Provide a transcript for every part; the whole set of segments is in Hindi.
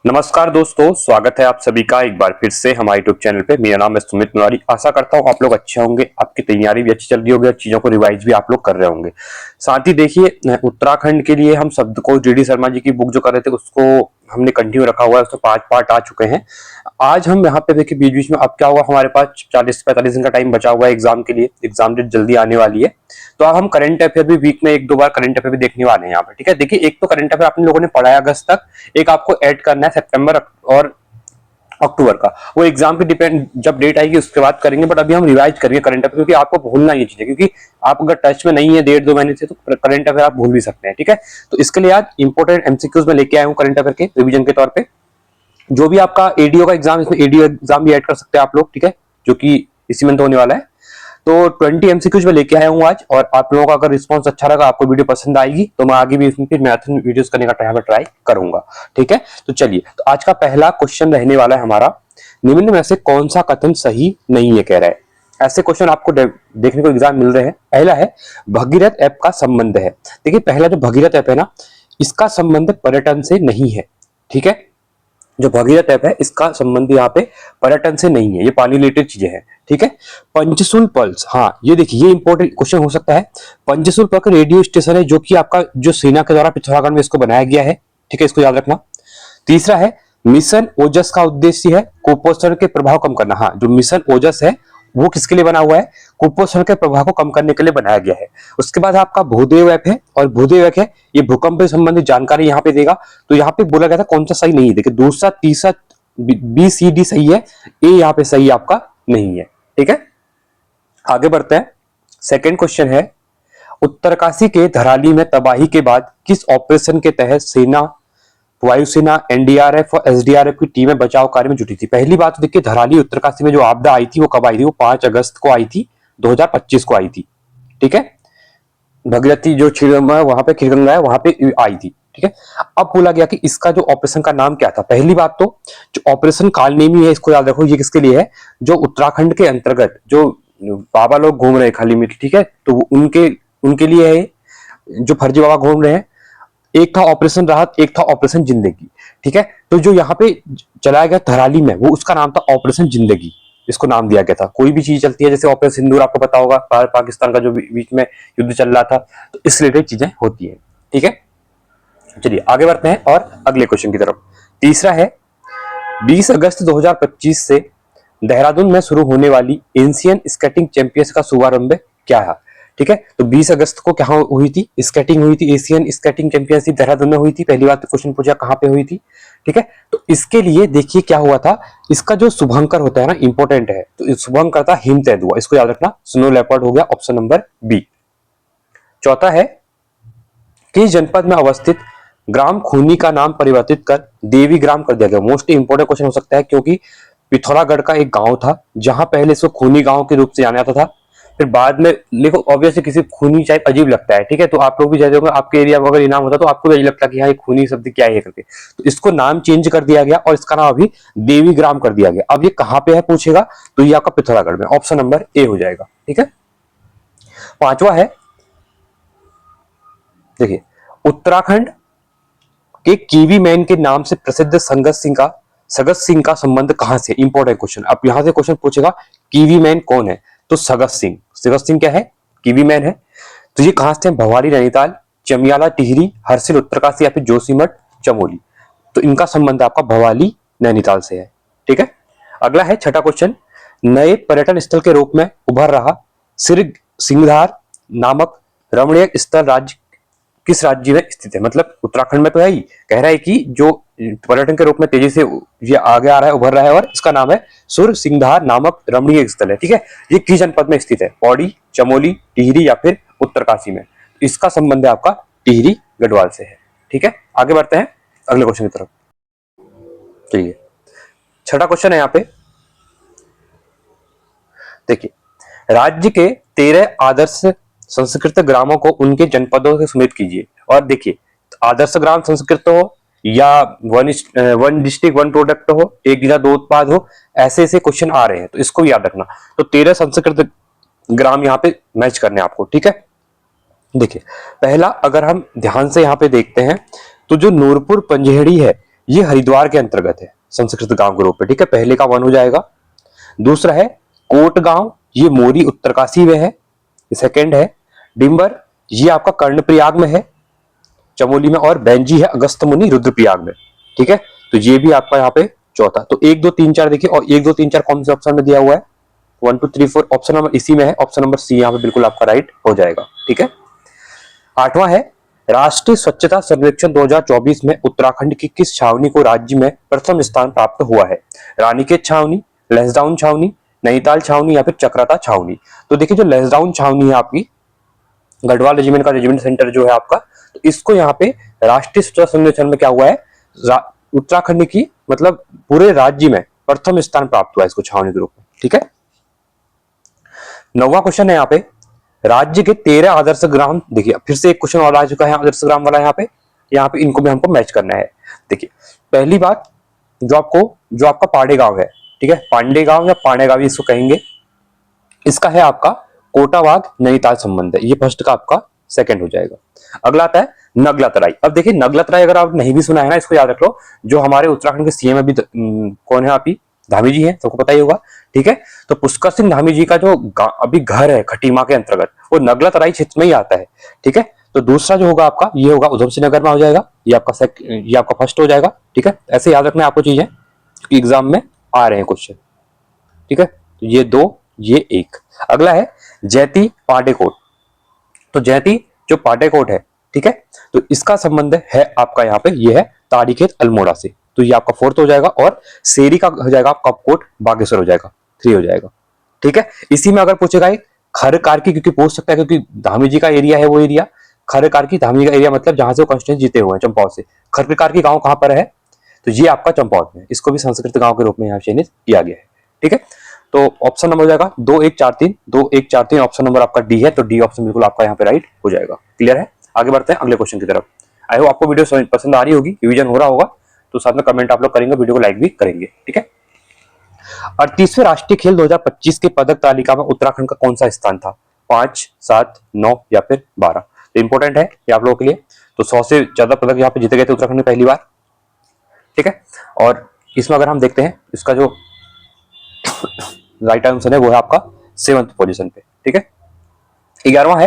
नमस्कार दोस्तों, स्वागत है आप सभी का एक बार फिर से हमारे यूट्यूब चैनल पे। मेरा नाम है सुमित मुरारी। आशा करता हूँ आप लोग अच्छे होंगे, आपकी तैयारी भी अच्छी चल रही होगी और चीजों को रिवाइज भी आप लोग कर रहे होंगे। साथ ही देखिए, उत्तराखंड के लिए हम शब्दकोश डी शर्मा जी की बुक जो कर रहे थे उसको हमने कंटिन्यू रखा हुआ है। उसमें 5 पार्ट आ चुके हैं। आज हम यहाँ पे देखिए बीच बीच में अब क्या हुआ, हमारे पास 40 से 45 दिन का टाइम बचा हुआ है एग्जाम के लिए। एग्जाम डेट जल्दी आने वाली है, तो अब हम करंट अफेयर भी वीक में 1-2 बार करंट अफेयर भी देखने वाले हैं यहाँ पे। ठीक है, देखिए एक तो करंट अफेयर आप लोगों ने पढ़ा है अगस्त तक, एक आपको ऐड करना है सितंबर और अक्टूबर का। वो एग्जाम की डिपेंड जब डेट आएगी उसके बाद करेंगे, बट अभी हम रिवाइज करेंगे करंट अफेयर, क्योंकि आपको भूलना ये चीज है। क्योंकि आप अगर टच में नहीं है 1.5-2 महीने से, तो करंट अफेयर आप भूल भी सकते हैं। ठीक है, तो इसके लिए आज इंपोर्टेंट एमसीक्यूज में लेके आया हूँ करंट अफेयर के रिवीजन के तौर पे। जो भी आपका एडीओ का एग्जाम, इसमें एडीओ एग्जाम भी ऐड कर सकते हैं आप लोग। ठीक है, जो कि इसी मंथ होने वाला है। तो 20 एमसीक्यूज में लेके आया हूँ आज, और आप लोगों का अगर रिस्पांस अच्छा लगा, आपको वीडियो पसंद आएगी, तो मैं आगे भी इसमें फिर मैराथन वीडियोस करने का ट्राई करूंगा। ठीक है, तो चलिए, तो आज का पहला क्वेश्चन रहने वाला है हमारा, निम्न में से कौन सा कथन सही नहीं है, कह रहा है। ऐसे क्वेश्चन आपको देखने को एग्जाम मिल रहे हैं। पहला है भगीरथ ऐप का संबंध है। देखिए पहला जो भगीरथ ऐप है ना, इसका संबंध पर्यटन से नहीं है। ठीक है, जो भगीरथ ऐप है इसका संबंध यहाँ पे पर्यटन से नहीं है, ये पानी रिलेटेड चीजें हैं। ठीक है, पंचशूल पल्स, हाँ ये देखिए ये इंपॉर्टेंट क्वेश्चन हो सकता है। पंचशूल पल्स रेडियो स्टेशन है, जो कि आपका जो सेना के द्वारा पिथौरागढ़ में इसको बनाया गया है। ठीक है, इसको याद रखना। तीसरा है मिशन ओजस का उद्देश्य है कुपोषण के प्रभाव कम करना। हाँ, जो मिशन ओजस है वो किसके लिए बना हुआ है? कुपोषण के प्रभाव को कम करने के लिए बनाया गया है। उसके बाद आपका भूदेव ऐप है, और भूदेव ऐप है ये भूकंप से संबंधित जानकारी यहाँ पे देगा। तो यहाँ पे बोला गया था कौन सा सही नहीं है। देखिए दूसरा तीसरा बी सी डी सही है, ए यहाँ पे सही आपका नहीं है। ठीक है, आगे बढ़ते हैं। सेकेंड क्वेश्चन है, उत्तरकाशी के धराली में तबाही के बाद किस ऑपरेशन के तहत सेना, वायुसेना, एनडीआरएफ और एसडीआरएफ की टीमें बचाव कार्य में जुटी थी? पहली बात तो देखिए, धराली उत्तरकाशी में जो आपदा आई थी वो कब आई थी? वो 5 अगस्त को आई थी, 2025 को आई थी। ठीक है, भगीरथी जो क्षीरगंगा है वहां पे, खीरगंगा है वहां पे आई थी। ठीक है, अब बोला गया कि इसका जो ऑपरेशन का नाम क्या था। पहली बात तो जो ऑपरेशन कालनेमी है, इसको याद रखो, ये किसके लिए है? जो उत्तराखंड के अंतर्गत जो बाबा लोग घूम रहे हैं खाली मिट्टी, ठीक है, तो उनके उनके लिए है, जो फर्जी बाबा घूम रहे हैं। एक था ऑपरेशन राहत, एक था ऑपरेशन जिंदगी। ठीक है, तो जो यहाँ पे चलाया गया धराली में, वो उसका नाम था ऑपरेशन जिंदगी, इसको नाम दिया गया था। कोई भी चीज चलती है, जैसे ऑपरेशन सिंदूर आपको पता होगा, पाकिस्तान का जो बीच में युद्ध चल रहा था, तो इस रिलेटेड चीजें होती है। ठीक है, चलिए आगे बढ़ते हैं और अगले क्वेश्चन की तरफ। तीसरा है 20 अगस्त 2025 से देहरादून में शुरू होने वाली एशियन स्केटिंग चैंपियंस का शुभारंभ क्या है? ठीक है, तो 20 अगस्त को क्या हुई थी? स्केटिंग हुई थी, एशियन स्केटिंग चैंपियनशिप देहरादून में हुई थी। पहली बात तो क्वेश्चन पूछा कहाँ पे हुई थी। ठीक है, तो इसके लिए देखिए क्या हुआ था, इसका जो शुभंकर होता है ना, इंपॉर्टेंट है, तो शुभंकर था हिम तेंदुआ, इसको याद रखना। स्नो लेपर्ड हो गया ऑप्शन नंबर बी। चौथा है किस जनपद में अवस्थित ग्राम खूनी का नाम परिवर्तित कर देवी ग्राम कर दिया गया? मोस्ट इंपोर्टेंट क्वेश्चन हो सकता है, क्योंकि पिथौरागढ़ का एक गांव था जहां पहले इसको खूनी गांव के रूप से जाना जाता था। फिर बाद में देखो, ऑब्वियसली किसी खूनी टाइप अजीब लगता है। ठीक है, तो आप लोग भी जैसे होंगे, आपके एरिया में अगर ये नाम होता तो आपको भी अजीब लगता कि हाँ ये खूनी शब्द क्या है करके, तो इसको नाम चेंज कर दिया गया और इसका नाम अभी देवी ग्राम कर दिया गया। अब ये कहाँ पे है पूछेगा, तो ये आपका पिथौरागढ़ में, ऑप्शन नंबर ए हो जाएगा। ठीक है, पांचवा है, देखिए उत्तराखंड के कीवी मैन के नाम से प्रसिद्ध सगत सिंह का संबंध कहां से? Important question. अब यहां से क्वेश्चन पूछेगा कीवी मैन कौन है, तो सगत सिंह क्या है? कीवी मैन है। तो ये कहां से? भवाली नैनीताल, चमियाला टिहरी, हरसिल उत्तरकाशी या फिर जोशीमठ चमोली। तो इनका संबंध आपका भवाली नैनीताल से है। ठीक है, अगला है छठा क्वेश्चन, नए पर्यटन स्थल के रूप में उभर रहा सिंगधार नामक रमणीय स्थल राज्य किस राज्य में स्थित है? मतलब उत्तराखंड में तो है ही, कह रहा है कि जो पर्यटन के रूप में तेजी से ये आगे आ रहा है, उभर रहा है, और इसका नाम है सुरसिंगधार नामक रमणीय स्थल है। ठीक है, ये किस जनपद में स्थित है? पौड़ी, चमोली, टिहरी या फिर उत्तरकाशी में? इसका संबंध है आपका टिहरी गढ़वाल से है। ठीक है, आगे बढ़ते हैं अगले क्वेश्चन की तरफ। चलिए, छठा क्वेश्चन है यहाँ पे, देखिए राज्य के 13 आदर्श संस्कृत ग्रामों को उनके जनपदों से सम्मिलित कीजिए। और देखिए आदर्श ग्राम संस्कृत हो या वन डिस्ट्रिक्ट वन प्रोडक्ट हो, एक जिला दो उत्पाद हो, ऐसे ऐसे क्वेश्चन आ रहे हैं, तो इसको याद रखना। तो 13 संस्कृत ग्राम यहाँ पे मैच करने आपको। ठीक है, देखिए पहला अगर हम ध्यान से यहाँ पे देखते हैं, तो जो नूरपुर पंजेहड़ी है, ये हरिद्वार के अंतर्गत है संस्कृत गांव के रूप में, ठीक है। पहले का वन हो जाएगा। दूसरा है कोट गांव, ये मोरी उत्तरकाशी में है। सेकंड है डिम्बर, ये आपका कर्णप्रयाग में है, चमोली में। और बेंजी है अगस्त मुनि रुद्रप्रयाग में, ठीक है। तो ये भी आपका यहाँ पे चौथा। तो 1 2 3 4 देखिए, और 1 2 3 4 कौन से ऑप्शन में दिया हुआ है? 1 2 3 4 ऑप्शन नंबर इसी में है, ऑप्शन नंबर सी यहाँ पे बिल्कुल आपका राइट हो जाएगा, ठीक है। आठवां है राष्ट्रीय स्वच्छता सर्वेक्षण 2024 में उत्तराखंड की किस छावनी को राज्य में प्रथम स्थान प्राप्त हुआ है? रानीखेत छावनी, लैंसडाउन छावनी, नैनीताल छावनी या फिर चक्राता छावनी। तो देखिए जो लैंसडाउन छावनी है आपकी, गढ़वाल रेजिमेंट का रेजिमेंट सेंटर जो है आपका, तो इसको यहाँ पे राष्ट्रीय स्वच्छता सर्वेक्षण में क्या हुआ है, उत्तराखंड की मतलब पूरे राज्य में प्रथम स्थान प्राप्त हुआ है इसको छावनी के रूप में, ठीक है। 9वां क्वेश्चन है यहाँ पे, राज्य के 13 आदर्श ग्राम। देखिए फिर से एक क्वेश्चन और आ चुका है आदर्श ग्राम वाला। यहाँ पे इनको भी हमको मैच करना है। देखिए पहली बात, जो आपका पांडे गांव है, ठीक है, पांडे गांव या पांडे गांव इसको कहेंगे, इसका है आपका कोटाबाग नैनीताल संबंध है, ये फर्स्ट का आपका सेकंड हो जाएगा। अगला आता है नगला तराई। अब देखिए नगला तराई अगर आप नहीं भी सुना है ना, इसको याद रख लो। जो हमारे उत्तराखंड के सीएम अभी कौन है, आप ही धामी जी हैं, सबको पता ही होगा, ठीक है। तो पुष्कर सिंह धामी जी का जो अभी घर है खटीमा के अंतर्गत, वो नगला तराई क्षेत्र में ही आता है, ठीक है। तो दूसरा जो होगा आपका, ये होगा उधम सिंह नगर में हो जाएगा, ये आपका फर्स्ट हो जाएगा, ठीक है। ऐसे याद रखना है आपको चीजें, क्योंकि एग्जाम में आ रहे हैं क्वेश्चन, ठीक है। तो ये 2, ये 1। अगला है जैती पाटेकोट। तो जैती जो पाटेकोट है, ठीक है, तो इसका संबंध है आपका यहाँ पे, ये है तारीखेत अल्मोड़ा से, तो ये आपका 4th हो जाएगा। और सेरी का हो जाएगा आपका कपकोट बागेश्वर हो जाएगा, 3 हो जाएगा, ठीक है। इसी में अगर पूछेगा एक खर कारकी, क्योंकि पूछ सकता है, क्योंकि धामी जी का एरिया है वो एरिया, खर कारकी धामी जी का एरिया मतलब जहां से वो कॉन्स्टिट्यूंसी जीते हुए हैं चंपावत से। खर कारकी गांव कहां पर है? तो ये आपका चंपावत में, इसको भी संस्कृत गांव के रूप में यहाँ चयनित किया गया है, ठीक है। तो ऑप्शन नंबर हो जाएगा 2 1 4 3, 2 1 4 3, ऑप्शन नंबर आपका डी है, तो डी ऑप्शन बिल्कुल आपका यहाँ पे राइट हो जाएगा। क्लियर है? आगे बढ़ते हैं अगले क्वेश्चन की तरफ। आई होप आपको वीडियो पसंद आ रही होगी, रिवीजन हो रहा होगा, तो साथ में कमेंट आप लोग करेंगे, वीडियो को लाइक भी करेंगे, ठीक है। 38वें राष्ट्रीय खेल 2025 के पदक तालिका में उत्तराखंड का कौन सा स्थान था? 5 7 9 या फिर 12? तो इंपॉर्टेंट है ये आप लोगों के लिए। तो 100 से ज्यादा पदक यहाँ पे जीते गए थे उत्तराखंड में पहली बार, ठीक है। और इसमें अगर हम देखते हैं, इसका जो राइट आंसर है वो है आपका 7th पोजीशन पे, ठीक है। 11वां है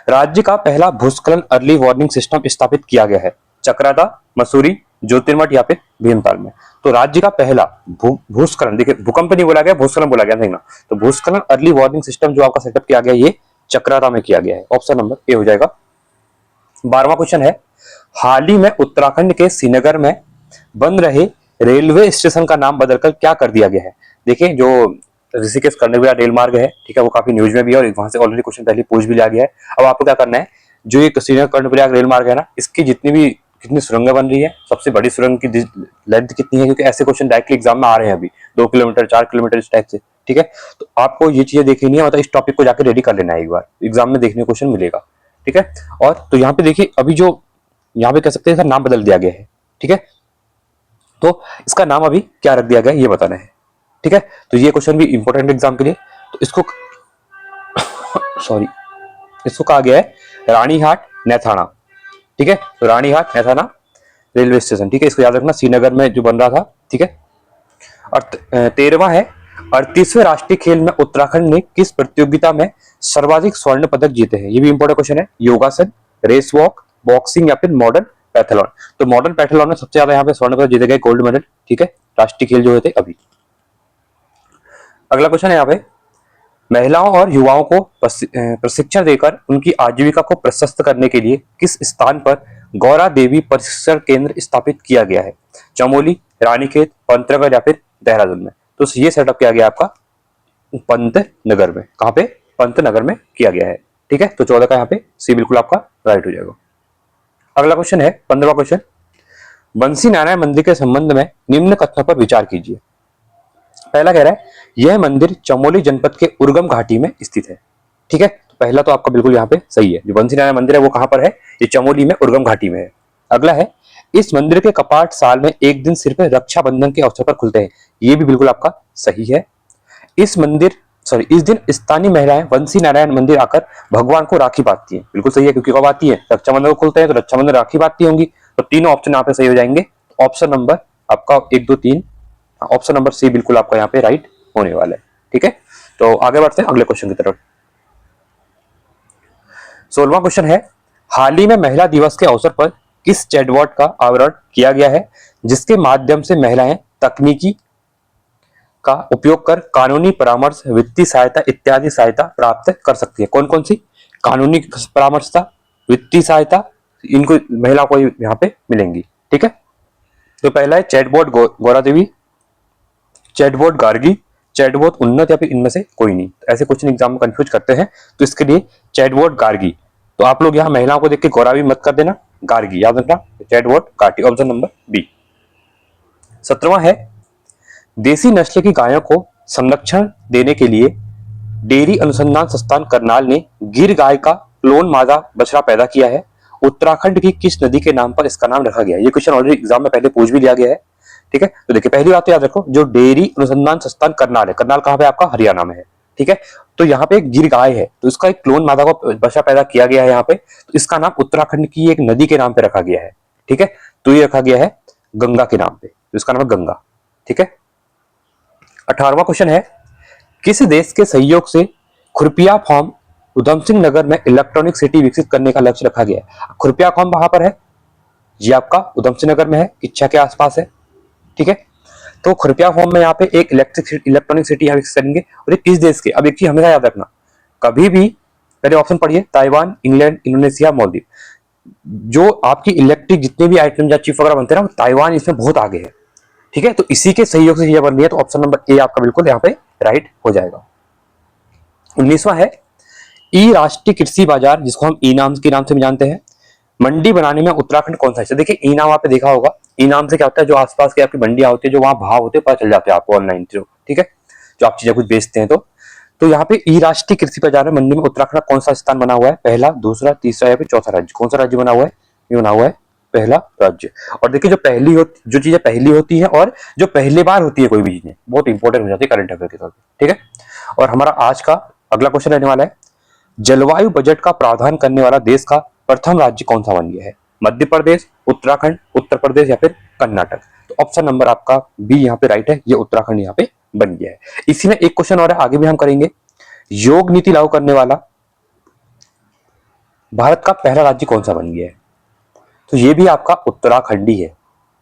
राज्य का पहला भूस्खलन अर्ली वार्निंग सिस्टम स्थापित किया गया है, चक्राता, मसूरी, ज्योतिर्मठ या फिर भीमताल में। तो राज्य का पहला भूस्खलन, देखिए भूकंप नहीं बोला गया, भूस्खलन बोला गया, देखना। तो भूस्खलन अर्ली वार्निंग सिस्टम जो आपका सेटअप किया गया, ये चक्राता में किया गया है, ऑप्शन नंबर ए हो जाएगा। 12वां क्वेश्चन है हाल ही में उत्तराखंड के श्रीनगर में बन रहे रेलवे स्टेशन का नाम बदलकर क्या कर दिया गया है? देखिए जो ऋषिकेश कर्णप्रयाग रेल मार्ग है, ठीक है, वो काफी न्यूज में भी है और वहां से ऑलरेडी क्वेश्चन पहले पूछ भी लिया गया है। अब आपको क्या करना है, जो ये श्रीनगर कर्णप्रयाग रेल मार्ग है ना, इसकी कितनी सुरंगें बन रही है, सबसे बड़ी सुरंग की लेंथ कितनी है, क्योंकि ऐसे क्वेश्चन डायरेक्टली एग्जाम में आ रहे हैं अभी, 2 किलोमीटर 4 किलोमीटर इस टाइप से, ठीक है। तो आपको ये चीजें देखनी है, मतलब इस टॉपिक को जाकर रेडी कर लेना है, एक बार एग्जाम में देखने को क्वेश्चन मिलेगा, ठीक है। और तो यहाँ पे देखिए अभी जो यहाँ पे कह सकते हैं इसका नाम बदल दिया गया है, ठीक है। तो इसका नाम अभी क्या रख दिया गया ये बताना है, ठीक है। तो ये क्वेश्चन भी इंपॉर्टेंट एग्जाम के लिए। तो इसको सॉरी इसको कहा गया है रानीहाट नैथाना, ठीक है। तो रानीहाट नैथाना रेलवे स्टेशन, ठीक है, इसको याद रखना, श्रीनगर में जो बन रहा था, ठीक है। और 13वां है 38वें राष्ट्रीय खेल में उत्तराखंड ने किस प्रतियोगिता में सर्वाधिक स्वर्ण पदक जीते हैं? ये भी इंपॉर्टेंट क्वेश्चन है। योगासन, रेस वॉक, बॉक्सिंग या फिर मॉडर्न पैथलॉन? तो मॉडर्न पैथलॉन में सबसे ज्यादा यहाँ पे स्वर्ण पदक जीते गए, गोल्ड मेडल, ठीक है, राष्ट्रीय खेल जो हुए थे अभी। अगला क्वेश्चन है यहाँ पे महिलाओं और युवाओं को प्रशिक्षण देकर उनकी आजीविका को प्रशस्त करने के लिए किस स्थान पर गौरा देवी प्रशिक्षण केंद्र स्थापित किया गया है? चमोली, रानीखेत, पंतनगर या फिर देहरादून में? तो ये सेटअप किया गया आपका पंतनगर में। कहाँ पे? पंतनगर में किया गया है, ठीक है। तो 14 का यहाँ पे सी बिल्कुल आपका राइट हो जाएगा। अगला क्वेश्चन है 15वां क्वेश्चन, बंसी नारायण मंदिर के संबंध में निम्न कथनों पर विचार कीजिए। पहला कह रहा है यह मंदिर चमोली जनपद के उर्गम घाटी में स्थित है, ठीक है। तो पहला तो आपका बिल्कुल यहाँ पे सही है, जो बंसी नारायण मंदिर है वो कहां पर है? ये चमोली में उर्गम घाटी में है। अगला है इस मंदिर के कपाट साल में एक दिन सिर्फ रक्षाबंधन के अवसर पर खुलते हैं, ये भी बिल्कुल आपका सही है। इस दिन स्थानीय महिलाएं बंसी नारायण मंदिर आकर भगवान को राखी बांधती हैं, बिल्कुल सही है, क्योंकि कब आती है? रक्षाबंधन को खुलते हैं, तो रक्षाबंधन राखी बांधती होंगी। तो तीनों ऑप्शन यहाँ पे सही हो जाएंगे। ऑप्शन नंबर आपका 1 2 3, ऑप्शन नंबर सी बिल्कुल आपका यहाँ पे राइट होने वाला है। ठीक है, तो आगे बढ़ते हैं अगले क्वेश्चन की तरफ। 16वां क्वेश्चन है, हाल ही में महिला दिवस के अवसर पर किस चैटबॉट का आवरण किया गया है जिसके माध्यम से महिलाएं तकनीकी का उपयोग कर कानूनी परामर्श, वित्तीय सहायता इत्यादि सहायता प्राप्त कर सकती है? कौन कौन सी कानूनी परामर्शता, वित्तीय सहायता, इनको महिला को यहाँ पे मिलेंगी। ठीक है, तो पहला है chatbot Gaura Devi, chatbot Gargi, chatbot उन्नत, या फिर इनमें से कोई नहीं। ऐसे क्वेश्चन एग्जाम में कंफ्यूज करते हैं, तो इसके लिए चैटबॉट गार्गी। तो आप लोग यहाँ महिलाओं को देख के गौरा भी मत कर देना, गार्गी याद रखना, chatbot Gargi, option number B. 17वां है, देसी नस्ल की गायों को संरक्षण देने के लिए डेयरी अनुसंधान संस्थान करनाल ने गिर गाय का क्लोन मादा बछड़ा पैदा किया है। उत्तराखंड की किस नदी के नाम पर इसका नाम रखा गया है? ये क्वेश्चन ऑलरेडी एग्जाम में पहले पूछ भी लिया गया है। ठीक है, तो देखिए पहली बात तो याद रखो, जो डेयरी अनुसंधान संस्थान करनाल है, करनाल कहाँ पे आपका? हरियाणा में है। ठीक है, तो यहाँ पे एक गिर गाय है, तो इसका एक क्लोन मादा को बछड़ा पैदा किया गया है यहाँ पे, तो इसका नाम उत्तराखंड की एक नदी के नाम पे रखा गया है। ठीक है, तो ये रखा गया है गंगा के नाम पे, तो इसका नाम है गंगा। ठीक है, 18वां क्वेश्चन है, किस देश के सहयोग से खुरपिया फार्म उधम सिंह नगर में इलेक्ट्रॉनिक सिटी विकसित करने का लक्ष्य रखा गया है? खुरपिया फार्म कहां पर है? ये आपका उधम सिंह नगर में है, इच्छा के आसपास है। ठीक है, तो खुरपिया फार्म में यहाँ पे एक इलेक्ट्रॉनिक सिटी यहाँ विकसित करेंगे, और ये किस देश के? अब एक चीज हमेशा याद रखना, कभी भी पहले ऑप्शन पढ़िए, ताइवान, इंग्लैंड, इंडोनेशिया, मालदीव। जो आपकी इलेक्ट्रिक जितने भी आइटम या चिप वगैरह बनते हैं ना, ताइवान इसमें बहुत आगे है। ठीक है, तो इसी के सहयोग से चीजें बन रही है, तो ऑप्शन नंबर ए आपका बिल्कुल यहाँ पे राइट हो जाएगा। 19वां है, ई राष्ट्रीय कृषि बाजार, जिसको हम ई नाम के नाम से भी जानते हैं, मंडी बनाने में उत्तराखंड कौन सा है? देखिए ई नाम आपने देखा होगा, ई नाम से क्या होता है, जो आसपास की आपकी मंडियां होती है, जो वहां भाव होते हैं पता चल जाते हैं आपको ऑनलाइन जो। ठीक है, जो आप चीजें कुछ बेचते हैं, तो यहाँ पे ई राष्ट्रीय कृषि बाजार में मंडी में उत्तराखंड कौन सा स्थान बना हुआ है? पहला, दूसरा, तीसरा या फिर चौथा राज्य? कौन सा राज्य बना हुआ है? ये बना हुआ है पहला राज्य। और देखिए जो चीजें पहली होती है और जो पहली बार होती है कोई भी चीजें, बहुत इंपॉर्टेंट हो जाती है करंट अफेयर के तौर पर। ठीक है, और हमारा आज का अगला क्वेश्चन रहने वाला है, जलवायु बजट का प्रावधान करने वाला देश का प्रथम राज्य कौन सा बन गया है? मध्य प्रदेश, उत्तराखंड, उत्तर प्रदेश या फिर कर्नाटक? तो ऑप्शन नंबर आपका बी यहाँ पे राइट है, ये उत्तराखंड यहाँ पे बन गया है। इसी में एक क्वेश्चन और है, आगे भी हम करेंगे, योग नीति लागू करने वाला भारत का पहला राज्य कौन सा बन गया है? तो ये भी आपका उत्तराखंड ही है।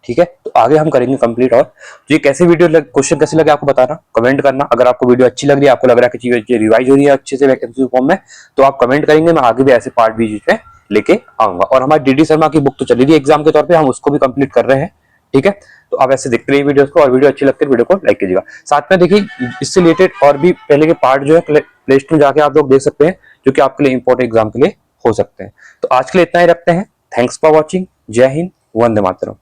ठीक है, तो आगे हम करेंगे कंप्लीट। और तो ये कैसे क्वेश्चन कैसे लगे आपको बताना, कमेंट करना। अगर आपको वीडियो अच्छी लग रही है, आपको लग रहा है कि चीजें रिवाइज हो रही है अच्छे से वैकेंसी फॉर्म में, तो आप कमेंट करेंगे, मैं आगे भी ऐसे पार्ट भी में लेके आऊंगा। और हमारी डीडी शर्मा की बुक तो चली रही है एग्जाम के तौर पे, हम उसको भी कंप्लीट कर रहे हैं। ठीक है, तो आप ऐसे देखते रहिए वीडियोस को, और वीडियो अच्छी लगती है वीडियो को लाइक कीजिएगा। साथ में देखिए इससे रिलेटेड और भी पहले के पार्ट जो है प्ले स्टोर में जाके आप लोग देख सकते हैं, जो कि आपके लिए इंपॉर्टेंट एग्जाम के लिए हो सकते हैं। तो आज के लिए इतना ही रखते हैं। Thanks for watching. जय हिंद, वंदे मातरम।